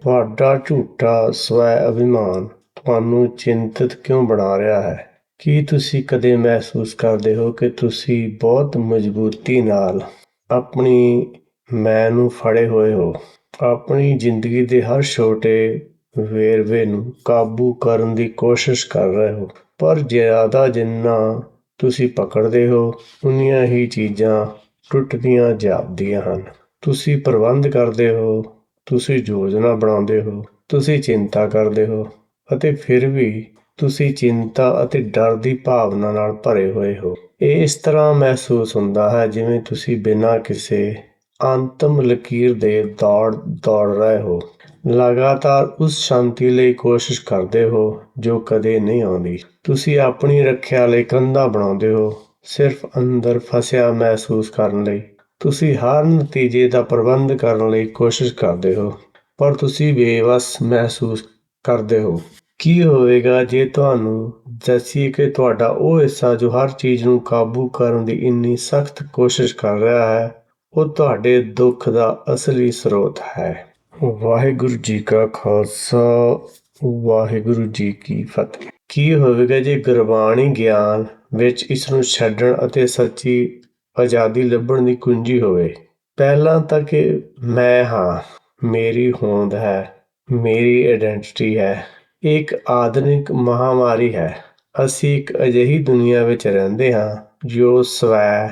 ਤੁਹਾਡਾ ਝੂਠਾ ਸਵੈ-ਅਭਿਮਾਨ ਤੁਹਾਨੂੰ ਚਿੰਤਤ ਕਿਉਂ ਬਣਾ ਰਿਹਾ ਹੈ? ਕੀ ਤੁਸੀਂ ਕਦੇ ਮਹਿਸੂਸ ਕਰਦੇ ਹੋ ਕਿ ਤੁਸੀਂ ਬਹੁਤ ਮਜ਼ਬੂਤੀ ਨਾਲ ਆਪਣੀ ਮੈਂ ਨੂੰ ਫੜੇ ਹੋਏ ਹੋ? ਆਪਣੀ ਜ਼ਿੰਦਗੀ ਦੇ ਹਰ ਛੋਟੇ ਵੇਰਵੇ ਨੂੰ ਕਾਬੂ ਕਰਨ ਦੀ ਕੋਸ਼ਿਸ਼ ਕਰ ਰਹੇ ਹੋ, ਪਰ ਜ਼ਿਆਦਾ ਜਿੰਨਾ ਤੁਸੀਂ ਪਕੜਦੇ ਹੋ, ਉਨੀਆਂ ਹੀ ਚੀਜ਼ਾਂ ਟੁੱਟਦੀਆਂ ਜਾਪਦੀਆਂ ਹਨ। ਤੁਸੀਂ ਪ੍ਰਬੰਧ ਕਰਦੇ ਹੋ, ਤੁਸੀਂ ਯੋਜਨਾ ਬਣਾਉਂਦੇ ਹੋ, ਤੁਸੀਂ ਚਿੰਤਾ ਕਰਦੇ ਹੋ, ਅਤੇ ਫਿਰ ਵੀ ਤੁਸੀਂ ਚਿੰਤਾ ਅਤੇ ਡਰ ਦੀ ਭਾਵਨਾ ਨਾਲ ਭਰੇ ਹੋਏ ਹੋ। ਇਹ ਇਸ ਤਰ੍ਹਾਂ ਮਹਿਸੂਸ ਹੁੰਦਾ ਹੈ ਜਿਵੇਂ ਤੁਸੀਂ ਬਿਨਾਂ ਕਿਸੇ ਅੰਤਮ ਲਕੀਰ ਦੇ ਦੌੜ ਰਹੇ ਹੋ, ਲਗਾਤਾਰ ਉਸ ਸ਼ਾਂਤੀ ਲਈ ਕੋਸ਼ਿਸ਼ ਕਰਦੇ ਹੋ ਜੋ ਕਦੇ ਨਹੀਂ ਆਉਂਦੀ। ਤੁਸੀਂ ਆਪਣੀ ਰੱਖਿਆ ਲਈ ਕੰਧਾਂ ਬਣਾਉਂਦੇ ਹੋ, ਸਿਰਫ ਅੰਦਰ ਫਸਿਆ ਮਹਿਸੂਸ ਕਰਨ ਲਈ। ਤੁਸੀਂ ਹਰ ਨਤੀਜੇ ਦਾ ਪ੍ਰਬੰਧ ਕਰਨ ਲਈ ਕੋਸ਼ਿਸ਼ ਕਰਦੇ ਹੋ, ਪਰ ਤੁਸੀਂ ਬੇਵੱਸ ਮਹਿਸੂਸ ਕਰਦੇ ਹੋ। ਕੀ ਹੋਵੇਗਾ ਜੇ ਤੁਹਾਨੂੰ ਦੱਸੀਏ ਕਿ ਤੁਹਾਡਾ ਉਹ ਹਿੱਸਾ ਜੋ ਹਰ ਚੀਜ਼ ਨੂੰ ਕਾਬੂ ਕਰਨ ਦੀ ਇੰਨੀ ਸਖਤ ਕੋਸ਼ਿਸ਼ ਕਰ ਰਿਹਾ ਹੈ, ਉਹ ਤੁਹਾਡੇ ਦੁੱਖ ਦਾ ਅਸਲੀ ਸਰੋਤ ਹੈ। ਵਾਹਿਗੁਰੂ ਜੀ ਕਾ ਖਾਲਸਾ, ਵਾਹਿਗੁਰੂ ਜੀ ਕੀ ਫਤਿਹ। ਕੀ ਹੋਵੇਗਾ ਜੇ ਗੁਰਬਾਣੀ ਗਿਆਨ ਵਿੱਚ ਇਸ ਨੂੰ ਛੱਡਣ ਅਤੇ ਸੱਚੀ ਆਜ਼ਾਦੀ ਲੱਭਣ ਦੀ ਕੁੰਜੀ ਹੋਵੇ? ਪਹਿਲਾਂ ਤਾਂ ਕਿ ਮੈਂ ਹਾਂ, ਮੇਰੀ ਹੋਂਦ ਹੈ, ਮੇਰੀ ਆਇਡੈਂਟਿਟੀ ਹੈ। ਇਹ ਇੱਕ ਆਧੁਨਿਕ ਮਹਾਂਮਾਰੀ ਹੈ। ਅਸੀਂ ਇੱਕ ਅਜਿਹੀ ਦੁਨੀਆ ਵਿੱਚ ਰਹਿੰਦੇ ਹਾਂ ਜੋ ਸਵੈ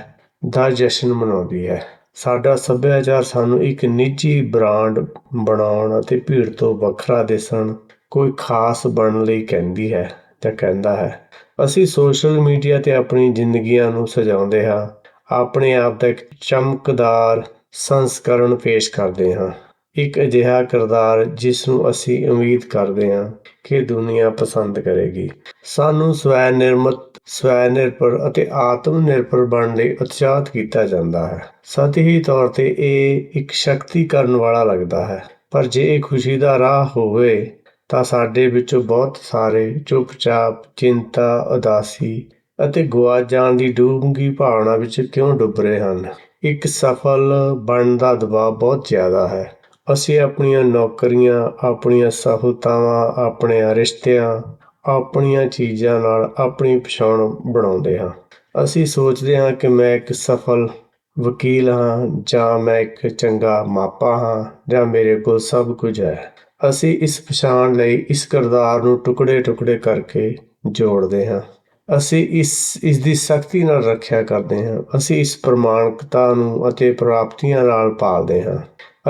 ਦਾ ਜਸ਼ਨ ਮਨਾਉਂਦੀ ਹੈ। ਸਾਡਾ ਸੱਭਿਆਚਾਰ ਸਾਨੂੰ ਇੱਕ ਨਿੱਜੀ ਬ੍ਰਾਂਡ ਬਣਾਉਣ ਅਤੇ ਭੀੜ ਤੋਂ ਵੱਖਰਾ ਦਿਸਣ, ਕੋਈ ਖਾਸ ਬਣਨ ਲਈ ਕਹਿੰਦੀ ਹੈ ਜਾਂ ਕਹਿੰਦਾ ਹੈ। ਅਸੀਂ ਸੋਸ਼ਲ ਮੀਡੀਆ 'ਤੇ ਆਪਣੀ ਜ਼ਿੰਦਗੀਆਂ ਨੂੰ ਸਜਾਉਂਦੇ ਹਾਂ, ਆਪਣੇ ਆਪ ਦਾ ਇੱਕ ਚਮਕਦਾਰ ਸੰਸਕਰਣ ਪੇਸ਼ ਕਰਦੇ ਹਾਂ, ਇੱਕ ਅਜਿਹਾ ਕਿਰਦਾਰ ਜਿਸ ਨੂੰ ਅਸੀਂ ਉਮੀਦ ਕਰਦੇ ਹਾਂ ਕਿ ਦੁਨੀਆ ਪਸੰਦ ਕਰੇਗੀ। ਸਾਨੂੰ ਸਵੈ-ਨਿਰਭਰ ਅਤੇ ਆਤਮ ਨਿਰਭਰ ਬਣਨ ਲਈ ਉਤਸ਼ਾਹਿਤ ਕੀਤਾ ਜਾਂਦਾ ਹੈ। ਸਤਹੀ ਤੌਰ 'ਤੇ ਇਹ ਇੱਕ ਸ਼ਕਤੀਕਰਨ ਵਾਲਾ ਲੱਗਦਾ ਹੈ, ਪਰ ਜੇ ਇਹ ਖੁਸ਼ੀ ਦਾ ਰਾਹ ਹੋਵੇ ਤਾਂ ਸਾਡੇ ਵਿੱਚੋਂ ਬਹੁਤ ਸਾਰੇ ਚੁੱਪਚਾਪ ਚਿੰਤਾ, ਉਦਾਸੀ ਅਤੇ ਗੁਆਚ ਜਾਣ ਦੀ ਡੂੰਘੀ ਭਾਵਨਾ ਵਿੱਚ ਕਿਉਂ ਡੁੱਬ ਰਹੇ ਹਨ? ਇੱਕ ਸਫਲ ਬਣਨ ਦਾ ਦਬਾਅ ਬਹੁਤ ਜ਼ਿਆਦਾ ਹੈ। ਅਸੀਂ ਆਪਣੀਆਂ ਨੌਕਰੀਆਂ, ਆਪਣੀਆਂ ਸਹੂਲਤਾਵਾਂ, ਆਪਣੇ ਰਿਸ਼ਤਿਆਂ, ਆਪਣੀਆਂ ਚੀਜ਼ਾਂ ਨਾਲ ਆਪਣੀ ਪਛਾਣ ਬਣਾਉਂਦੇ ਹਾਂ। ਅਸੀਂ ਸੋਚਦੇ ਹਾਂ ਕਿ ਮੈਂ ਇੱਕ ਸਫਲ ਵਕੀਲ ਹਾਂ, ਜਾਂ ਮੈਂ ਇੱਕ ਚੰਗਾ ਮਾਪਾ ਹਾਂ, ਜਾਂ ਮੇਰੇ ਕੋਲ ਸਭ ਕੁਝ ਹੈ। ਅਸੀਂ ਇਸ ਪਛਾਣ ਲਈ ਇਸ ਕਿਰਦਾਰ ਨੂੰ ਟੁਕੜੇ-ਟੁਕੜੇ ਕਰਕੇ ਜੋੜਦੇ ਹਾਂ। ਅਸੀਂ ਇਸ ਦੀ ਸਖਤੀ ਨਾਲ ਰੱਖਿਆ ਕਰਦੇ ਹਾਂ। ਅਸੀਂ ਇਸ ਪ੍ਰਮਾਣਿਕਤਾ ਨੂੰ ਅਤੇ ਪ੍ਰਾਪਤੀਆਂ ਨਾਲ ਪਾਲਦੇ ਹਾਂ,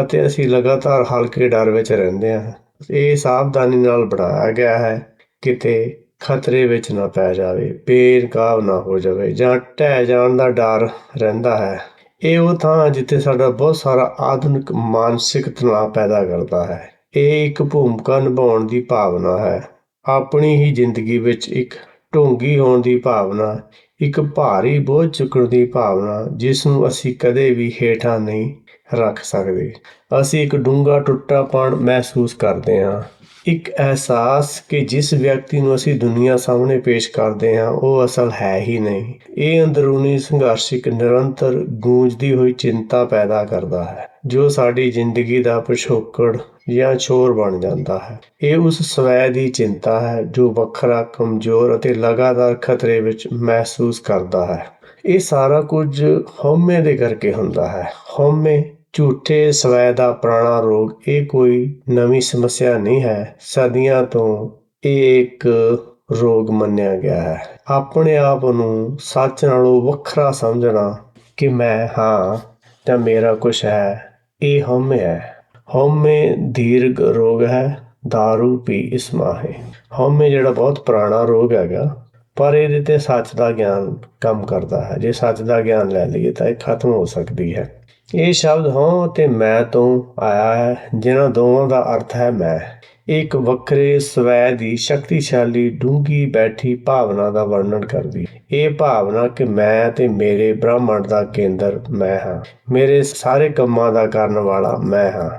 ਅਤੇ ਅਸੀਂ ਲਗਾਤਾਰ ਹਲਕੇ ਡਰ ਵਿੱਚ ਰਹਿੰਦੇ ਹਾਂ। ਇਹ ਸਾਵਧਾਨੀ ਨਾਲ ਬਣਾਇਆ ਗਿਆ ਹੈ, ਕਿਤੇ ਖਤਰੇ ਵਿੱਚ ਨਾ ਪੈ ਜਾਵੇ, ਬੇਨਕਾਬ ਨਾ ਹੋ ਜਾਵੇ, ਜਾਂ ਢਹਿ ਜਾਣ ਦਾ ਡਰ ਰਹਿੰਦਾ ਹੈ। ਇਹ ਉਹ ਥਾਂ ਜਿੱਥੇ ਸਾਡਾ ਬਹੁਤ ਸਾਰਾ ਆਧੁਨਿਕ ਮਾਨਸਿਕ ਤਣਾਅ ਪੈਦਾ ਕਰਦਾ ਹੈ। ਇਹ ਇੱਕ ਭੂਮਿਕਾ ਨਿਭਾਉਣ ਦੀ ਭਾਵਨਾ ਹੈ, ਆਪਣੀ ਹੀ ਜ਼ਿੰਦਗੀ ਵਿੱਚ ਇੱਕ ਢੋਂਗੀ ਹੋਣ ਦੀ ਭਾਵਨਾ, ਇੱਕ ਭਾਰੀ ਬੋਝ ਚੁੱਕਣ ਦੀ ਭਾਵਨਾ ਜਿਸ ਨੂੰ ਅਸੀਂ ਕਦੇ ਵੀ ਹੇਠਾਂ ਨਹੀਂ ਰੱਖ ਸਕਦੇ। ਅਸੀਂ ਇੱਕ ਡੂੰਘਾ ਟੁੱਟਾਪਣ ਮਹਿਸੂਸ ਕਰਦੇ ਹਾਂ, ਇੱਕ ਅਹਿਸਾਸ ਕਿ ਜਿਸ ਵਿਅਕਤੀ ਨੂੰ ਅਸੀਂ ਦੁਨੀਆ ਸਾਹਮਣੇ ਪੇਸ਼ ਕਰਦੇ ਹਾਂ ਉਹ ਅਸਲ ਹੈ ਹੀ ਨਹੀਂ। ਇਹ ਅੰਦਰੂਨੀ ਸੰਘਰਸ਼ ਇੱਕ ਨਿਰੰਤਰ ਗੂੰਜਦੀ ਹੋਈ ਚਿੰਤਾ ਪੈਦਾ ਕਰਦਾ ਹੈ ਜੋ ਸਾਡੀ ਜ਼ਿੰਦਗੀ ਦਾ ਪਿਛੋਕੜ ਜਾਂ ਸ਼ੋਰ ਬਣ ਜਾਂਦਾ ਹੈ। ਇਹ ਉਸ ਸਵੈ ਦੀ ਚਿੰਤਾ ਹੈ ਜੋ ਵੱਖਰਾ, ਕਮਜ਼ੋਰ ਅਤੇ ਲਗਾਤਾਰ ਖਤਰੇ ਵਿੱਚ ਮਹਿਸੂਸ ਕਰਦਾ ਹੈ। ਇਹ ਸਾਰਾ ਕੁਝ ਹਉਮੈ ਦੇ ਕਰਕੇ ਹੁੰਦਾ ਹੈ। ਹਉਮੈ, ਝੂਠੇ ਸਵੈ ਦਾ ਪੁਰਾਣਾ ਰੋਗ। ਇਹ ਕੋਈ ਨਵੀਂ ਸਮੱਸਿਆ ਨਹੀਂ ਹੈ। ਸਦੀਆਂ ਤੋਂ ਇਹ ਇੱਕ ਰੋਗ ਮੰਨਿਆ ਗਿਆ ਹੈ। ਆਪਣੇ ਆਪ ਨੂੰ ਸੱਚ ਨਾਲੋਂ ਵੱਖਰਾ ਸਮਝਣਾ ਕਿ ਮੈਂ ਹਾਂ ਜਾਂ ਮੇਰਾ ਕੁਛ ਹੈ, ਇਹ ਹਉਮੈ ਹੈ। ਹਉਮੈ ਦੀਰਘ ਰੋਗ ਹੈ, ਦਾਰੂ ਪੀ ਇਸ ਮਾਹੇ। ਹਉਮੈ ਜਿਹੜਾ ਬਹੁਤ ਪੁਰਾਣਾ ਰੋਗ ਹੈਗਾ, ਪਰ ਇਹਦੇ 'ਤੇ ਸੱਚ ਦਾ ਗਿਆਨ ਕੰਮ ਕਰਦਾ ਹੈ। ਜੇ ਸੱਚ ਦਾ ਗਿਆਨ ਲੈ ਲਈਏ ਤਾਂ ਇਹ ਖਤਮ ਹੋ ਸਕਦੀ ਹੈ। ਇਹ ਸ਼ਬਦ ਹਉ ਅਤੇ ਮੈਂ ਤੋਂ ਆਇਆ ਹੈ, ਜਿਨ੍ਹਾਂ ਦੋਵਾਂ ਦਾ ਅਰਥ ਹੈ ਮੈਂ। ਇੱਕ ਵੱਖਰੇ ਸਵੈ ਦੀ ਸ਼ਕਤੀਸ਼ਾਲੀ ਡੂੰਘੀ ਬੈਠੀ ਭਾਵਨਾ ਦਾ ਵਰਣਨ ਕਰਦੀ। ਇਹ ਭਾਵਨਾ ਕਿ ਮੈਂ ਅਤੇ ਮੇਰੇ ਬ੍ਰਹਿਮੰਡ ਦਾ ਕੇਂਦਰ ਮੈਂ ਹਾਂ, ਮੇਰੇ ਸਾਰੇ ਕੰਮਾਂ ਦਾ ਕਰਨ ਵਾਲਾ ਮੈਂ ਹਾਂ,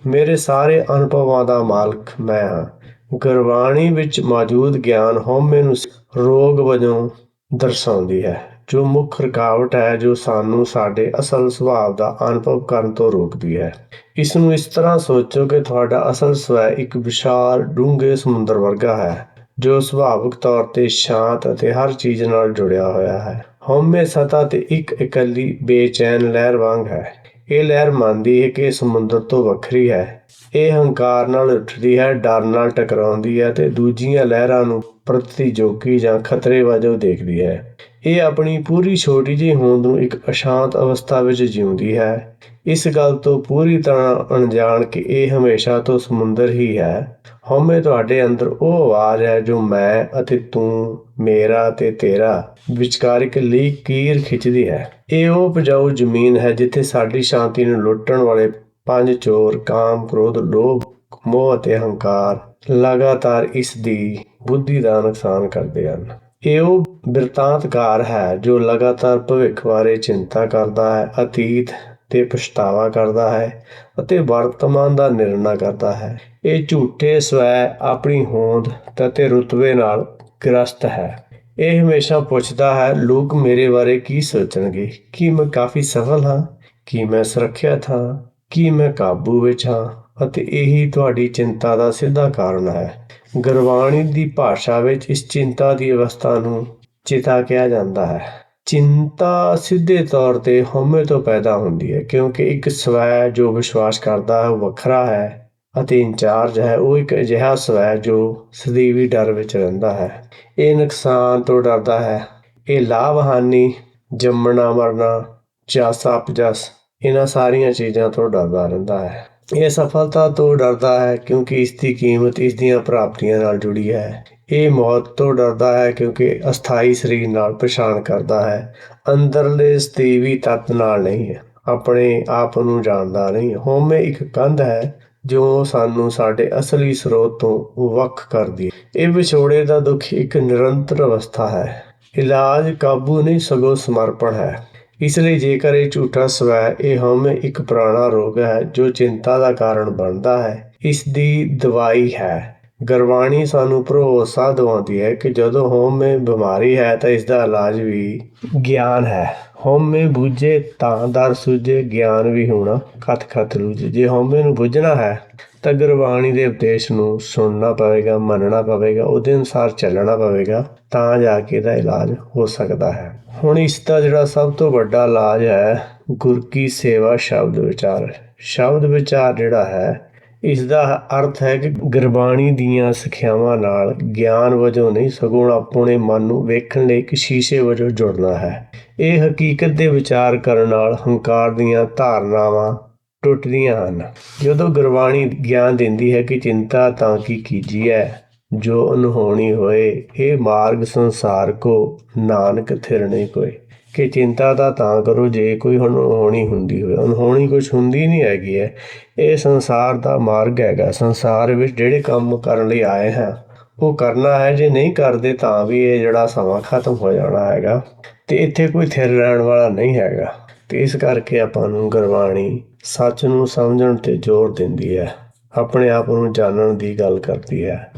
ਮੇਰੇ ਸਾਰੇ ਅਨੁਭਵਾਂ ਦਾ ਮਾਲਕ ਮੈਂ ਹਾਂ। ਗੁਰਬਾਣੀ ਵਿੱਚ ਮੌਜੂਦ ਗਿਆਨ ਹਉਮੈ ਨੂੰ ਰੋਗ ਵਜੋਂ ਦਰਸਾਉਂਦੀ ਹੈ ਜੋ ਮੁੱਖ ਰੁਕਾਵਟ ਹੈ ਜੋ ਸਾਨੂੰ ਸਾਡੇ ਅਸਲ ਸੁਭਾਅ ਦਾ ਅਨੁਭਵ ਕਰਨ ਤੋਂ ਰੋਕਦੀ ਹੈ। ਇਸ ਨੂੰ ਇਸ ਤਰ੍ਹਾਂ ਸੋਚੋ ਕਿ ਤੁਹਾਡਾ ਅਸਲ ਸਵੈ ਇੱਕ ਵਿਸ਼ਾਲ ਡੂੰਘੇ ਸਮੁੰਦਰ ਵਰਗਾ ਹੈ ਜੋ ਸੁਭਾਵਿਕ ਤੌਰ ਤੇ ਸ਼ਾਂਤ ਅਤੇ ਹਰ ਚੀਜ਼ ਨਾਲ ਜੁੜਿਆ ਹੋਇਆ ਹੈ। ਹਉਮੈ ਸਤ੍ਹਾ ਤੇ ਇੱਕ ਇਕੱਲੀ ਬੇਚੈਨ ਲਹਿਰ ਵਾਂਗ ਹੈ। ਇਹ ਲਹਿਰ ਮੰਨਦੀ ਹੈ ਕਿ ਸਮੁੰਦਰ ਤੋਂ ਵੱਖਰੀ ਹੈ। ਇਹ ਹੰਕਾਰ ਨਾਲ ਉੱਠਦੀ ਹੈ, ਡਰ ਨਾਲ ਟਕਰਾਉਂਦੀ ਹੈ ਤੇ ਦੂਜੀਆਂ ਲਹਿਰਾਂ ਨੂੰ ਪ੍ਰਤੀਯੋਗੀ ਜਾਂ ਖਤਰੇ ਵਜੋਂ ਦੇਖਦੀ ਹੈ। ਇਹ ਆਪਣੀ ਪੂਰੀ ਛੋਟੀ ਜਿਹੀ ਹੋਂਦ ਨੂੰ ਇੱਕ ਅਸ਼ਾਂਤ ਅਵਸਥਾ ਵਿੱਚ ਜਿਉਂਦੀ ਹੈ, ਇਸ ਗੱਲ ਤੋਂ ਪੂਰੀ ਤਰ੍ਹਾਂ ਅਣਜਾਣ ਕਿ ਇਹ ਹਮੇਸ਼ਾ ਤੋਂ ਸਮੁੰਦਰ ਹੀ ਹੈ। ਹਉਮੈ ਤੁਹਾਡੇ ਅੰਦਰ ਉਹ ਆਵਾਜ਼ ਹੈ ਜੋ ਮੈਂ ਅਤੇ ਤੂੰ, ਮੇਰਾ ਤੇ ਤੇਰਾ ਵਿਚਕਾਰ ਇੱਕ ਲਕੀਰ ਖਿੱਚਦੀ ਹੈ। ਇਹ ਉਹ ਉਪਜਾਊ ਜ਼ਮੀਨ ਹੈ ਜਿੱਥੇ ਸਾਡੀ ਸ਼ਾਂਤੀ ਨੂੰ ਲੁੱਟਣ ਵਾਲੇ ਪੰਜ ਚੋਰ ਕਾਮ, ਕ੍ਰੋਧ, ਲੋਭ, ਮੋਹ ਅਤੇ ਹੰਕਾਰ ਲਗਾਤਾਰ ਇਸ ਦੀ ਬੁੱਧੀ ਦਾ ਨੁਕਸਾਨ ਕਰਦੇ ਹਨ। ਇਹ ਉਹ ਬਿਰਤਾਂਤਕਾਰ ਹੈ ਜੋ ਲਗਾਤਾਰ ਭਵਿੱਖ ਬਾਰੇ ਚਿੰਤਾ ਕਰਦਾ ਹੈ, ਅਤੀਤ ਤੇ ਪਛਤਾਵਾ ਕਰਦਾ ਹੈ ਅਤੇ ਵਰਤਮਾਨ ਦਾ ਨਿਰਣਾ ਕਰਦਾ ਹੈ। ਇਹ ਝੂਠੇ ਸਵੈ ਆਪਣੀ ਹੋਂਦ ਅਤੇ ਰੁਤਬੇ ਨਾਲ ਗ੍ਰਸਤ ਹੈ। ਇਹ ਹਮੇਸ਼ਾ ਪੁੱਛਦਾ ਹੈ, ਲੋਕ ਮੇਰੇ ਬਾਰੇ ਕੀ ਸੋਚਣਗੇ? ਕੀ ਮੈਂ ਕਾਫੀ ਸਫਲ ਹਾਂ? ਕੀ ਮੈਂ ਸੁਰੱਖਿਅਤ ਹਾਂ? ਕੀ ਮੈਂ ਕਾਬੂ ਵਿੱਚ ਹਾਂ? ਅਤੇ ਇਹੀ ਤੁਹਾਡੀ ਚਿੰਤਾ ਦਾ ਸਿੱਧਾ ਕਾਰਨ ਹੈ। ਗੁਰਬਾਣੀ ਦੀ ਭਾਸ਼ਾ ਵਿੱਚ ਇਸ ਚਿੰਤਾ ਦੀ ਅਵਸਥਾ ਨੂੰ ਚਿਤਾ ਕਿਹਾ ਜਾਂਦਾ ਹੈ। ਚਿੰਤਾ ਸਿੱਧੇ ਤੌਰ ਤੇ ਹਉਮੈ ਤੋਂ ਪੈਦਾ ਹੁੰਦੀ ਹੈ ਕਿਉਂਕਿ ਇੱਕ ਸਵੈ ਜੋ ਵਿਸ਼ਵਾਸ ਕਰਦਾ ਹੈ ਉਹ ਵੱਖਰਾ ਹੈ ਅਤੇ ਇੰਚਾਰਜ ਹੈ। ਉਹ ਇੱਕ ਅਜਿਹਾ ਸਵੈ ਜੋ ਸਦੀਵੀ ਡਰ ਵਿੱਚ ਰਹਿੰਦਾ ਹੈ। ਇਹ ਨੁਕਸਾਨ ਤੋਂ ਡਰਦਾ ਹੈ। ਇਹ ਲਾਭ ਹਾਨੀ, ਜੰਮਣਾ ਮਰਨਾ, ਜਸ ਅਪਜਸ, ਇਹਨਾਂ ਸਾਰੀਆਂ ਚੀਜ਼ਾਂ ਤੋਂ ਡਰਦਾ ਰਹਿੰਦਾ ਹੈ। ਇਹ ਸਫਲਤਾ ਤੋਂ ਡਰਦਾ ਹੈ ਕਿਉਂਕਿ ਇਸ ਦੀ ਕੀਮਤ ਇਸ ਦੀਆਂ ਪ੍ਰਾਪਤੀਆਂ ਨਾਲ ਜੁੜੀ ਹੈ। ਇਹ ਮੌਤ ਤੋਂ ਡਰਦਾ ਹੈ ਕਿਉਂਕਿ ਅਸਥਾਈ ਸਰੀਰ ਨਾਲ ਪਛਾਣ ਕਰਦਾ ਹੈ, ਅੰਦਰਲੇ ਸਦੀਵੀ ਤੱਤ ਨਾਲ ਨਹੀਂ ਹੈ, ਆਪਣੇ ਆਪ ਨੂੰ ਜਾਣਦਾ ਨਹੀਂ। ਹਉਮੈ ਇੱਕ ਕੰਧ ਹੈ ਜੋ ਸਾਨੂੰ ਸਾਡੇ ਅਸਲੀ ਸਰੋਤ ਤੋਂ ਵੱਖ ਕਰਦੀ ਹੈ। ਇਹ ਵਿਛੋੜੇ ਦਾ ਦੁੱਖ ਇੱਕ ਨਿਰੰਤਰ ਅਵਸਥਾ ਹੈ। ਇਲਾਜ ਕਾਬੂ ਨਹੀਂ ਸਗੋਂ ਸਮਰਪਣ ਹੈ। ਇਸ ਲਈ ਜੇਕਰ ਇਹ ਝੂਠਾ ਸਵੈ, ਇਹ ਹਉਮੈ ਇੱਕ ਪੁਰਾਣਾ ਰੋਗ ਹੈ ਜੋ ਚਿੰਤਾ ਦਾ ਕਾਰਨ ਬਣਦਾ ਹੈ, ਇਸ ਦੀ ਦਵਾਈ ਹੈ। ਗੁਰਬਾਣੀ ਸਾਨੂੰ ਭਰੋਸਾ ਦਿਵਾਉਂਦੀ ਹੈ ਕਿ ਜਦੋਂ ਹਉਮੈ ਬਿਮਾਰੀ ਹੈ ਤਾਂ ਇਸ ਦਾ ਇਲਾਜ ਵੀ ਗਿਆਨ ਹੈ। ਹਉਮੈ ਬੁੱਝੇ ਤਾਂ ਦਰ ਸੂਝੇ, ਗਿਆਨ ਵੀ ਹੋਣਾ ਖਤ ਖਤ ਰੂਝੇ। ਜੇ ਹਉਮੈ ਨੂੰ ਬੁੱਝਣਾ ਹੈ ਤਾਂ ਗੁਰਬਾਣੀ ਦੇ ਉਪਦੇਸ਼ ਨੂੰ ਸੁਣਨਾ ਪਵੇਗਾ, ਮੰਨਣਾ ਪਵੇਗਾ, ਉਹਦੇ ਅਨੁਸਾਰ ਚੱਲਣਾ ਪਵੇਗਾ, ਤਾਂ ਜਾ ਕੇ ਇਹਦਾ ਇਲਾਜ ਹੋ ਸਕਦਾ ਹੈ। ਹੁਣ ਇਸ ਦਾ ਜਿਹੜਾ ਸਭ ਤੋਂ ਵੱਡਾ ਇਲਾਜ ਹੈ, ਗੁਰ ਕੀ ਸੇਵਾ, ਸ਼ਬਦ ਵਿਚਾਰ। ਸ਼ਬਦ ਵਿਚਾਰ ਜਿਹੜਾ ਹੈ, ਇਸ ਦਾ ਅਰਥ ਹੈ ਕਿ ਗੁਰਬਾਣੀ ਦੀਆਂ ਸਿੱਖਿਆਵਾਂ ਨਾਲ ਗਿਆਨ ਵਜੋਂ ਨਹੀਂ ਸਗੋਂ ਆਪਣੇ ਮਨ ਨੂੰ ਵੇਖਣ ਲਈ ਇੱਕ ਸ਼ੀਸ਼ੇ ਵਜੋਂ ਜੁੜਨਾ ਹੈ। ਇਹ ਹਕੀਕਤ ਦੇ ਵਿਚਾਰ ਕਰਨ ਨਾਲ ਹੰਕਾਰ ਦੀਆਂ ਧਾਰਨਾਵਾਂ ਟੁੱਟਦੀਆਂ ਹਨ। ਜਦੋਂ ਗੁਰਬਾਣੀ ਗਿਆਨ ਦਿੰਦੀ ਹੈ ਕਿ ਚਿੰਤਾ ਤਾਂ ਕੀ ਕੀਜੀਐ ਜੋ ਅਨਹੋਣੀ ਹੋਏ, ਇਹ ਮਾਰਗ ਸੰਸਾਰ ਕੋ ਨਾਨਕ ਥਿਰ ਨਹੀਂ ਕੋਏ। ਕਿ ਚਿੰਤਾ ਤਾਂ ਕਰੋ ਜੇ ਕੋਈ ਅਨਹੋਣੀ ਹੁੰਦੀ ਹੋਵੇ। ਅਨਹੋਣੀ ਕੁਛ ਹੁੰਦੀ ਨਹੀਂ ਹੈਗੀ ਹੈ। ਇਹ ਸੰਸਾਰ ਦਾ ਮਾਰਗ ਹੈਗਾ। ਸੰਸਾਰ ਵਿੱਚ ਜਿਹੜੇ ਕੰਮ ਕਰਨ ਲਈ ਆਏ ਹਾਂ ਉਹ ਕਰਨਾ ਹੈ। ਜੇ ਨਹੀਂ ਕਰਦੇ ਤਾਂ ਵੀ ਇਹ ਜਿਹੜਾ ਸਮਾਂ ਖਤਮ ਹੋ ਜਾਣਾ ਹੈਗਾ ਅਤੇ ਇੱਥੇ ਕੋਈ ਥਿਰ ਰਹਿਣ ਵਾਲਾ ਨਹੀਂ ਹੈਗਾ। ਅਤੇ ਇਸ ਕਰਕੇ ਆਪਾਂ ਨੂੰ ਗੁਰਬਾਣੀ ਸੱਚ ਨੂੰ ਸਮਝਣ 'ਤੇ ਜ਼ੋਰ ਦਿੰਦੀ ਹੈ, ਆਪਣੇ ਆਪ ਨੂੰ ਜਾਣਨ ਦੀ ਗੱਲ ਕਰਦੀ ਹੈ।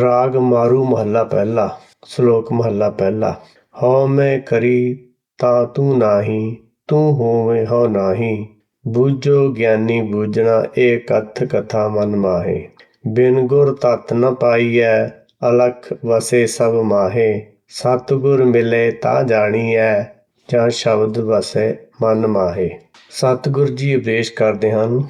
ਰਾਗ ਮਾਰੂ ਮਹੱਲਾ ਪਹਿਲਾ, ਸ਼ਲੋਕ ਮਹੱਲਾ ਪਹਿਲਾ। ਹਉਮੈ ਕਰੀ ਤਾਂ ਤੂੰ ਨਾਹੀ, ਤੂੰ ਹੋਵੇਂ ਹਉ ਨਾਹੀ। ਬੂਝੋ ਗਿਆਨੀ ਬੂਝਣਾ, ਇਹ ਕਥ ਕਥਾ ਮਨ ਮਾਹੇ। ਬਿਨ ਗੁਰ ਤਤ ਨ ਪਾਈਐ, ਅਲਖ ਵਸੇ ਸਭ ਮਾਹੇ। ਸਤਿਗੁਰ ਮਿਲੇ ਤਾਂ ਜਾਣੀਐ, ਜਾਂ ਸ਼ਬਦ ਵਸੇ ਮਨ ਮਾਹੇ। ਸਤਿਗੁਰ ਜੀ ਉਪਦੇਸ਼ ਕਰਦੇ ਹਨ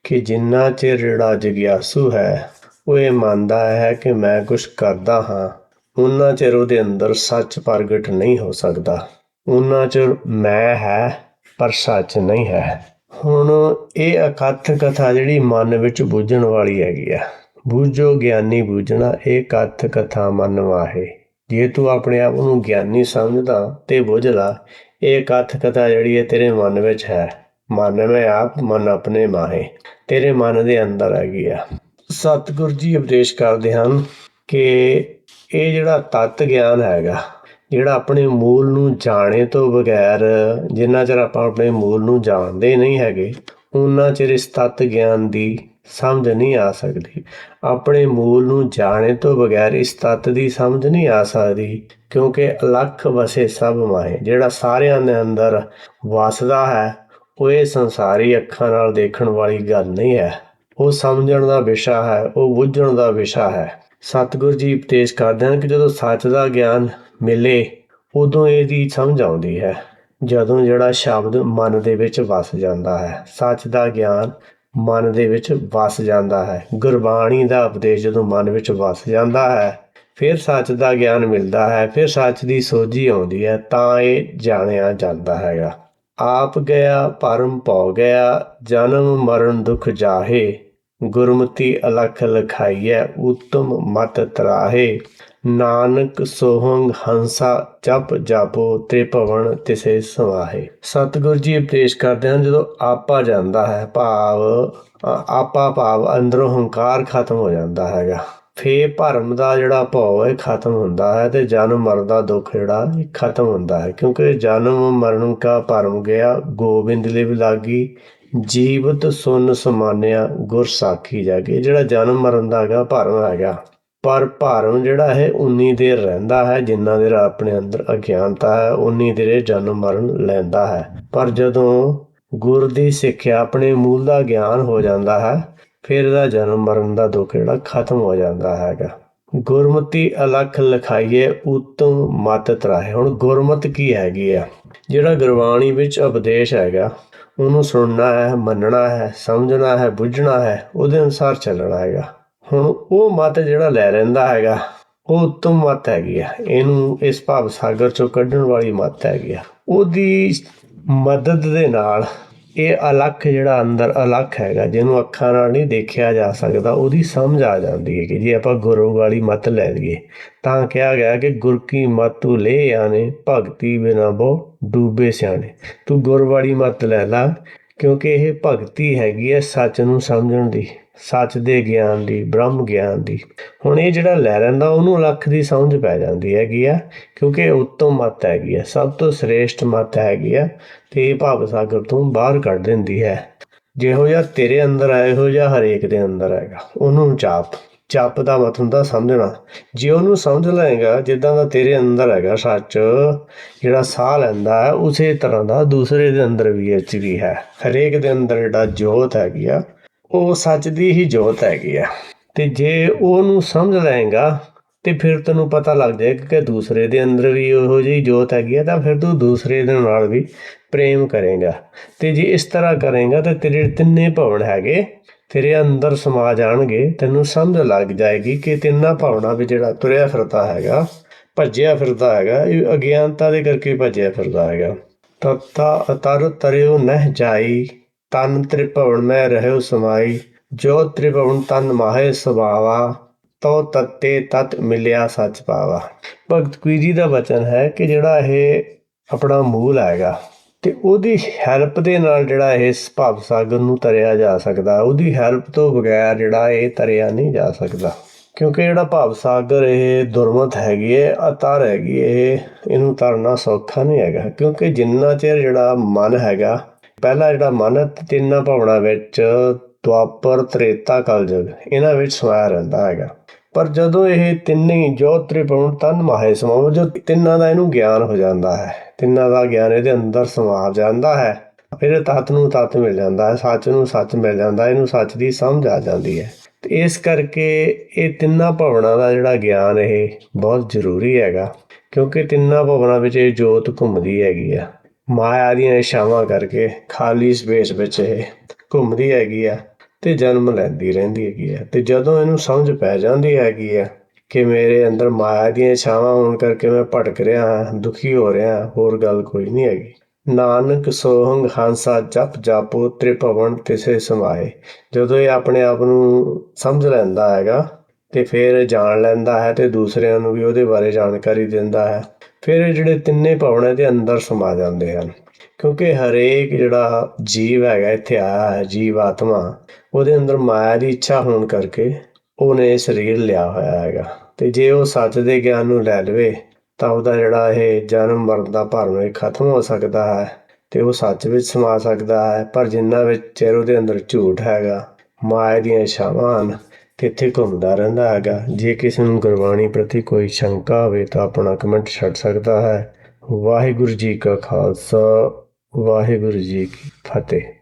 ਕਿ ਜਿੰਨਾ ਚਿਰ ਜਿਹੜਾ ਜਗਿਆਸੂ ਹੈ ਉਹ ਇਹ ਮੰਨਦਾ ਹੈ ਕਿ ਮੈਂ ਕੁਛ ਕਰਦਾ ਹਾਂ, ਉਨਾ ਚਿਰ ਉਹਦੇ ਅੰਦਰ ਸੱਚ ਪ੍ਰਗਟ ਨਹੀਂ ਹੋ ਸਕਦਾ। ਉਨਾ ਚਿਰ ਮੈਂ ਹੈ ਪਰ ਸੱਚ ਨਹੀਂ ਹੈ। ਹੁਣ ਇਹ ਅਕਥ ਕਥਾ ਜਿਹੜੀ ਮਨ ਵਿੱਚ ਬੂਝਣ ਵਾਲੀ ਹੈਗੀ ਆ। ਬੂਝੋ ਗਿਆਨੀ ਬੂਝਣਾ, ਇਹ ਕਥ ਕਥਾ ਮਨ ਮਾਹੇ। ਜੇ ਤੂੰ ਆਪਣੇ ਆਪ ਨੂੰ ਗਿਆਨੀ ਸਮਝਦਾ ਤੇ ਬੁੱਝਦਾ, ਇਹ ਕਥ ਕਥਾ ਜਿਹੜੀ ਹੈ ਤੇਰੇ ਮਨ ਵਿੱਚ ਹੈ। ਮਨ ਮੈਂ ਆਪ, ਮਨ ਆਪਣੇ ਮਾਹੇ, ਤੇਰੇ ਮਨ ਦੇ ਅੰਦਰ ਹੈਗੀ ਆ। ਸਤਿਗੁਰ ਜੀ ਉਪਦੇਸ਼ ਕਰਦੇ ਹਨ ਕਿ ਇਹ ਜਿਹੜਾ ਤੱਤ ਗਿਆਨ ਹੈਗਾ, ਜਿਹੜਾ ਆਪਣੇ ਮੂਲ ਨੂੰ ਜਾਣੇ ਤੋਂ ਬਗੈਰ, ਜਿੰਨਾ ਚਿਰ ਆਪਾਂ ਆਪਣੇ ਮੂਲ ਨੂੰ ਜਾਣਦੇ ਨਹੀਂ ਹੈਗੇ, ਉਨਾ ਚਿਰ ਇਸ ਤੱਤ ਗਿਆਨ ਦੀ ਸਮਝ ਨਹੀਂ ਆ ਸਕਦੀ। ਆਪਣੇ ਮੂਲ ਨੂੰ ਜਾਣੇ ਤੋਂ ਬਗੈਰ ਇਸ ਤੱਤ ਦੀ ਸਮਝ ਨਹੀਂ ਆ ਸਕਦੀ, ਕਿਉਂਕਿ ਅਲੱਖ ਵਸੇ ਸਭ ਮਾਹੇ। ਜਿਹੜਾ ਸਾਰਿਆਂ ਦੇ ਅੰਦਰ ਵਸਦਾ ਹੈ ਉਹ ਇਹ ਸੰਸਾਰੀ ਅੱਖਾਂ ਨਾਲ ਦੇਖਣ ਵਾਲੀ ਗੱਲ ਨਹੀਂ ਹੈ। ਉਹ ਸਮਝਣ ਦਾ ਵਿਸ਼ਾ ਹੈ, ਉਹ ਬੁੱਝਣ ਦਾ ਵਿਸ਼ਾ ਹੈ। ਸਤਿਗੁਰੂ ਜੀ ਉਪਦੇਸ਼ ਕਰਦੇ ਹਨ ਕਿ ਜਦੋਂ ਸੱਚ ਦਾ ਗਿਆਨ ਮਿਲੇ ਉਦੋਂ ਇਹਦੀ ਸਮਝ ਆਉਂਦੀ ਹੈ। ਜਦੋਂ ਜਿਹੜਾ ਸ਼ਬਦ ਮਨ ਦੇ ਵਿੱਚ ਵਸ ਜਾਂਦਾ ਹੈ, ਸੱਚ ਦਾ ਗਿਆਨ ਮਨ ਦੇ ਵਿੱਚ ਵਸ ਜਾਂਦਾ ਹੈ, ਗੁਰਬਾਣੀ ਦਾ ਉਪਦੇਸ਼ ਜਦੋਂ ਮਨ ਵਿੱਚ ਵਸ ਜਾਂਦਾ ਹੈ, ਫਿਰ ਸੱਚ ਦਾ ਗਿਆਨ ਮਿਲਦਾ ਹੈ, ਫਿਰ ਸੱਚ ਦੀ ਸੋਝੀ ਆਉਂਦੀ ਹੈ, ਤਾਂ ਇਹ ਜਾਣਿਆ ਜਾਂਦਾ ਹੈਗਾ। ਆਪ ਗਿਆ ਭਰਮ ਭਉ ਗਿਆ, ਜਨਮ ਮਰਨ ਦੁਖ ਜਾਹੇ, ਗੁਰਮਤਿ ਅਲਖ ਲਖਾਈਐ, ਉਤਮ ਮਤ ਤਰਾਹੇ, ਨਾਨਕ ਸੋਹੰਗ ਹੰਸਾ ਜਪ ਜਾਪੋ, ਤ੍ਰਿਭਵਨ ਤਿਸੇ ਸਮਾਹੇ। ਸਤਿਗੁਰੂ ਜੀ ਉਪਦੇਸ਼ ਕਰਦੇ ਹਨ ਜਦੋਂ ਆਪਾ ਜਾਂਦਾ ਹੈ, ਭਾਵ ਅੰਦਰੋਂ ਹੰਕਾਰ ਖਤਮ ਹੋ ਜਾਂਦਾ ਹੈਗਾ, ਫੇਰ ਭਰਮ ਦਾ ਜਿਹੜਾ ਭਉ ਹੈ ਖਤਮ ਹੁੰਦਾ ਹੈ ਤੇ ਜਨਮ ਮਰਨ ਦਾ ਦੁੱਖ ਜਿਹੜਾ ਖਤਮ ਹੁੰਦਾ ਹੈ। ਕਿਉਂਕਿ ਜਨਮ ਮਰਨ ਕਾ ਭਰਮ ਗਿਆ, ਗੋਬਿੰਦ ਲਿਵ ਲਾਗੀ, ਜੀਵਤ ਸੁਨ ਸਮਾਨਿਆ, ਗੁਰ ਸਾਖੀ ਜਾਗੇ। ਜਿਹੜਾ ਜਨਮ ਮਰਨ ਦਾ ਹੈਗਾ ਭਰਮ ਹੈਗਾ, ਪਰ ਭਰਮ ਜਿਹੜਾ ਹੈ ਉਨੀ ਦੇਰ ਰਹਿੰਦਾ ਹੈ ਜਿੰਨਾ ਦੇਰ ਆਪਣੇ ਅੰਦਰ ਅਗਿਆਨਤਾ ਹੈ, ਉਨੀ ਦੇਰ ਜਨਮ ਮਰਨ ਲੈਂਦਾ ਹੈ। ਪਰ ਜਦੋਂ ਗੁਰ ਦੀ ਸਿੱਖਿਆ ਆਪਣੇ ਮੂਲ ਦਾ ਗਿਆਨ ਹੋ ਜਾਂਦਾ ਹੈ, ਫਿਰ ਇਹਦਾ ਜਨਮ ਮਰਨ ਦਾ ਦੁੱਖ ਜਿਹੜਾ ਖਤਮ ਹੋ ਜਾਂਦਾ ਹੈਗਾ। ਗੁਰਮਤਿ ਅਲਖ ਲਖਾਈਏ, ਉਤਮ ਮਤ ਤਰਾਹੇ। ਹੁਣ ਗੁਰਮਤ ਕੀ ਹੈਗੀ ਆ? ਜਿਹੜਾ ਗੁਰਬਾਣੀ ਵਿੱਚ ਉਪਦੇਸ਼ ਹੈਗਾ ਉਹਨੂੰ ਸੁਣਨਾ ਹੈ, ਮੰਨਣਾ ਹੈ, ਸਮਝਣਾ ਹੈ, ਬੁੱਝਣਾ ਹੈ, ਉਹਦੇ ਅਨੁਸਾਰ ਚੱਲਣਾ ਹੈਗਾ। ਹੁਣ ਉਹ ਮਤ ਜਿਹੜਾ ਲੈ ਲੈਂਦਾ ਹੈਗਾ ਉਹ ਉੱਤਮ ਮਤ ਹੈਗੀ ਆ। ਇਹਨੂੰ ਇਸ ਭਾਵ ਸਾਗਰ ਚੋਂ ਕੱਢਣ ਵਾਲੀ ਮਤ ਹੈਗੀ ਆ। ਉਹਦੀ ਮਦਦ ਦੇ ਨਾਲ ਇਹ ਅਲੱਖ ਜਿਹੜਾ ਅੰਦਰ ਅਲੱਖ ਹੈਗਾ, ਜਿਹਨੂੰ ਅੱਖਾਂ ਨਾਲ ਨਹੀਂ ਦੇਖਿਆ ਜਾ ਸਕਦਾ, ਉਹਦੀ ਸਮਝ ਆ ਜਾਂਦੀ ਹੈ। ਕਿ ਜੇ ਆਪਾਂ ਗੁਰੂ ਵਾਲੀ ਮਤ ਲੈ ਲਈਏ ਤਾਂ ਕਿਹਾ ਗਿਆ ਕਿ ਗੁਰ ਕੀ ਮਤ ਤੂੰ ਲੈ ਆਣੇ, ਭਗਤੀ ਬਿਨਾ ਬਹੁ ਡੂਬੇ ਸਿਆਣੇ। ਤੂੰ ਗੁਰ ਵਾਲੀ ਮਤ ਲੈ ਲਾ, ਕਿਉਂਕਿ ਇਹ ਭਗਤੀ ਹੈਗੀ ਹੈ ਸੱਚ ਨੂੰ ਸਮਝਣ ਦੀ, ਸੱਚ ਦੇ ਗਿਆਨ ਦੀ, ਬ੍ਰਹਮ ਗਿਆਨ ਦੀ। ਹੁਣ ਇਹ ਜਿਹੜਾ ਲੈ ਲੈਂਦਾ ਉਹਨੂੰ ਅਲੱਖ ਦੀ ਸਮਝ ਪੈ ਜਾਂਦੀ ਹੈਗੀ ਆ, ਕਿਉਂਕਿ ਉੱਤਮ ਮੱਤ ਹੈਗੀ ਆ, ਸਭ ਤੋਂ ਸ੍ਰੇਸ਼ਟ ਮੱਤ ਹੈਗੀ ਆ ਤੇ ਇਹ ਭਾਵ ਸਾਗਰ ਤੋਂ ਬਾਹਰ ਕੱਢ ਦਿੰਦੀ ਹੈ। ਜਿਹੋ ਜਿਹਾ ਤੇਰੇ ਅੰਦਰ ਹੈ ਇਹੋ ਜਿਹਾ ਹਰੇਕ ਦੇ ਅੰਦਰ ਹੈਗਾ। ਉਹਨੂੰ ਜਪ ਦਾ ਮਤ ਹੁੰਦਾ ਸਮਝਣਾ। ਜੇ ਉਹਨੂੰ ਸਮਝ ਲਏਗਾ ਜਿੱਦਾਂ ਦਾ ਤੇਰੇ ਅੰਦਰ ਹੈਗਾ ਸੱਚ, ਜਿਹੜਾ ਸਾਹ ਲੈਂਦਾ ਹੈ ਉਸੇ ਤਰ੍ਹਾਂ ਦਾ ਦੂਸਰੇ ਦੇ ਅੰਦਰ ਵੀ ਹੈ। ਹਰੇਕ ਦੇ ਅੰਦਰ ਜਿਹੜਾ ਜੋਤ ਹੈਗੀ ਆ ਉਹ ਸੱਚ ਦੀ ਹੀ ਜੋਤ ਹੈਗੀ ਆ। ਤੇ ਜੇ ਉਹਨੂੰ ਸਮਝ ਲਏਗਾ ਤੇ ਫਿਰ ਤੈਨੂੰ ਪਤਾ ਲੱਗ ਜਾਏਗਾ ਕਿ ਦੂਸਰੇ ਦੇ ਅੰਦਰ ਵੀ ਉਹੋ ਜਿਹੀ ਜੋਤ ਹੈਗੀ ਆ, ਤਾਂ ਫਿਰ ਤੂੰ ਦੂਸਰੇ ਦੇ ਨਾਲ ਵੀ ਪ੍ਰੇਮ ਕਰੇਗਾ। ਤੇ ਜੇ ਇਸ ਤਰ੍ਹਾਂ ਕਰੇਗਾ ਤਾਂ ਤੇਰੇ ਤਿੰਨੇ ਭਵਨ ਹੈਗੇ ਤੇਰੇ ਅੰਦਰ ਸਮਾ ਜਾਣਗੇ। ਤੈਨੂੰ ਸਮਝ ਲੱਗ ਜਾਏਗੀ ਕਿ ਤਿੰਨਾਂ ਭਵਨਾਂ ਵਿੱਚ ਜਿਹੜਾ ਤੁਰਿਆ ਫਿਰਦਾ ਹੈਗਾ, ਭੱਜਿਆ ਫਿਰਦਾ ਹੈਗਾ, ਇਹ ਅਗਿਆਨਤਾ ਦੇ ਕਰਕੇ ਭੱਜਿਆ ਫਿਰਦਾ ਹੈਗਾ। ਤਤਾ ਅਤਰ ਤਰਿਓ ਨਹਿ ਜਾਈ, ਤਨ ਤ੍ਰਿਭਵਨ ਮੈਂ ਰਹਿਓ ਸਮਾਈ, ਜੋ ਤ੍ਰਿਭਵਨ ਤਨ ਮਾਹੇ ਸੁਭਾਵਾ, ਤੋ ਤੱਤੇ ਤਤ ਮਿਲਿਆ ਸੱਚ ਪਾਵਾ। ਭਗਤ ਕਬੀਰ ਜੀ ਦਾ ਵਚਨ ਹੈ ਕਿ ਜਿਹੜਾ ਇਹ ਆਪਣਾ ਮੂਲ ਹੈਗਾ ਤੇ ਉਹਦੀ ਹੈਲਪ ਦੇ ਨਾਲ ਜਿਹੜਾ ਇਸ ਭਵ ਸਾਗਰ ਨੂੰ ਤਰਿਆ ਜਾ ਸਕਦਾ। ਉਹਦੀ ਹੈਲਪ ਤੋਂ ਬਗੈਰ ਜਿਹੜਾ ਇਹ ਤਰਿਆ ਨਹੀਂ ਜਾ ਸਕਦਾ, ਕਿਉਂਕਿ ਜਿਹੜਾ ਭਵ ਸਾਗਰ ਇਹ ਦੁਰਮਤ ਹੈਗੀ ਹੈ, ਅਤਰ ਹੈਗੀ ਇਹਨੂੰ ਤਰਨਾ ਸੌਖਾ ਨਹੀਂ ਹੈਗਾ। ਕਿਉਂਕਿ ਜਿੰਨਾ ਚਿਰ ਜਿਹੜਾ ਮਨ ਹੈਗਾ, ਪਹਿਲਾ ਜਿਹੜਾ ਮਨ ਤਿੰਨਾਂ ਭਵਨਾਂ ਵਿੱਚ ਦੁਆਪਰ, ਤ੍ਰੇਤਾ, ਕਲਯੁਗ ਇਹਨਾਂ ਵਿੱਚ ਸਮਾਇਆ ਰਹਿੰਦਾ ਹੈਗਾ। ਪਰ ਜਦੋਂ ਇਹ ਤਿੰਨੇ ਜੋ ਤ੍ਰਿਭਵਨ ਤਨ ਮਾਹੇ ਸਮਾਉ, ਜੋ ਤਿੰਨਾਂ ਦਾ ਇਹਨੂੰ ਗਿਆਨ ਹੋ ਜਾਂਦਾ ਹੈ, ਤਿੰਨਾਂ ਦਾ ਗਿਆਨ ਇਹਦੇ ਅੰਦਰ ਸਮਾ ਜਾਂਦਾ ਹੈ, ਫਿਰ ਤੱਤ ਨੂੰ ਤੱਤ ਮਿਲ ਜਾਂਦਾ ਹੈ, ਸੱਚ ਨੂੰ ਸੱਚ ਮਿਲ ਜਾਂਦਾ, ਇਹਨੂੰ ਸੱਚ ਦੀ ਸਮਝ ਆ ਜਾਂਦੀ ਹੈ। ਤੇ ਇਸ ਕਰਕੇ ਇਹ ਤਿੰਨਾਂ ਭਵਨਾਂ ਦਾ ਜਿਹੜਾ ਗਿਆਨ ਇਹ ਬਹੁਤ ਜ਼ਰੂਰੀ ਹੈਗਾ, ਕਿਉਂਕਿ ਤਿੰਨਾਂ ਭਵਨਾਂ ਵਿੱਚ ਇਹ ਜੋਤ ਘੁੰਮਦੀ ਹੈਗੀ ਆ। ਮਾਇਆ ਦੀਆਂ ਇਛਾਵਾਂ ਕਰਕੇ ਖਾਲੀ ਸਪੇਸ ਵਿੱਚ ਇਹ ਘੁੰਮਦੀ ਹੈਗੀ ਆ ਤੇ ਜਨਮ ਲੈਂਦੀ ਰਹਿੰਦੀ ਹੈਗੀ ਆ। ਤੇ ਜਦੋਂ ਇਹਨੂੰ ਸਮਝ ਪੈ ਜਾਂਦੀ ਹੈਗੀ ਆ ਕਿ ਮੇਰੇ ਅੰਦਰ ਮਾਇਆ ਦੀਆਂ ਇਛਾਵਾਂ ਹੋਣ ਕਰਕੇ ਮੈਂ ਭਟਕ ਰਿਹਾ ਹਾਂ, ਦੁਖੀ ਹੋ ਰਿਹਾ, ਹੋਰ ਗੱਲ ਕੋਈ ਨਹੀਂ ਹੈਗੀ। ਨਾਨਕ ਸੋਹੰਗ ਹੰਸਾ ਜਪ ਜਾਪੋ, ਤ੍ਰਿਭਵਨ ਤਿਸੇ ਸਮਾਏ। ਜਦੋਂ ਇਹ ਆਪਣੇ ਆਪ ਨੂੰ ਸਮਝ ਲੈਂਦਾ ਹੈਗਾ ਤੇ ਫਿਰ ਜਾਣ ਲੈਂਦਾ ਹੈ ਤੇ ਦੂਸਰਿਆਂ ਨੂੰ ਵੀ ਉਹਦੇ ਬਾਰੇ ਜਾਣਕਾਰੀ ਦਿੰਦਾ ਹੈ, ਫਿਰ ਇਹ ਜਿਹੜੇ ਤਿੰਨੇ ਭਵਨ ਇਹਦੇ ਅੰਦਰ ਸਮਾ ਜਾਂਦੇ ਹਨ। ਕਿਉਂਕਿ ਹਰੇਕ ਜਿਹੜਾ ਜੀਵ ਹੈਗਾ ਇੱਥੇ ਆਇਆ ਹੈ, ਜੀਵ ਆਤਮਾ, ਉਹਦੇ ਅੰਦਰ ਮਾਇਆ ਦੀ ਇੱਛਾ ਹੋਣ ਕਰਕੇ ਉਹਨੇ ਸਰੀਰ ਲਿਆ ਹੋਇਆ ਹੈਗਾ। ਤੇ ਜੇ ਉਹ ਸੱਚ ਦੇ ਗਿਆਨ ਨੂੰ ਲੈ ਲਵੇ ਤਾਂ ਉਹਦਾ ਜਿਹੜਾ ਇਹ ਜਨਮ ਮਰਨ ਦਾ ਭਰਮ ਇਹ ਖਤਮ ਹੋ ਸਕਦਾ ਹੈ ਤੇ ਉਹ ਸੱਚ ਵਿੱਚ ਸਮਾ ਸਕਦਾ ਹੈ। ਪਰ ਜਿੰਨਾ ਵਿੱਚ ਚਿਰ ਉਹਦੇ ਅੰਦਰ ਝੂਠ ਹੈਗਾ, ਮਾਇਆ ਦੀਆਂ ਇੱਛਾਵਾਂ ਹਨ ਤੇ ਇੱਥੇ ਘੁੰਮਦਾ ਰਹਿੰਦਾ ਹੈਗਾ। ਜੇ ਕਿਸੇ ਨੂੰ ਗੁਰਬਾਣੀ ਪ੍ਰਤੀ ਕੋਈ ਸ਼ੰਕਾ ਹੋਵੇ ਤਾਂ ਆਪਣਾ ਕਮੈਂਟ ਛੱਡ ਸਕਦਾ ਹੈ। ਵਾਹਿਗੁਰੂ ਜੀ ਕਾ ਖਾਲਸਾ, ਵਾਹਿਗੁਰੂ ਜੀ ਕੀ ਫਤਿਹ।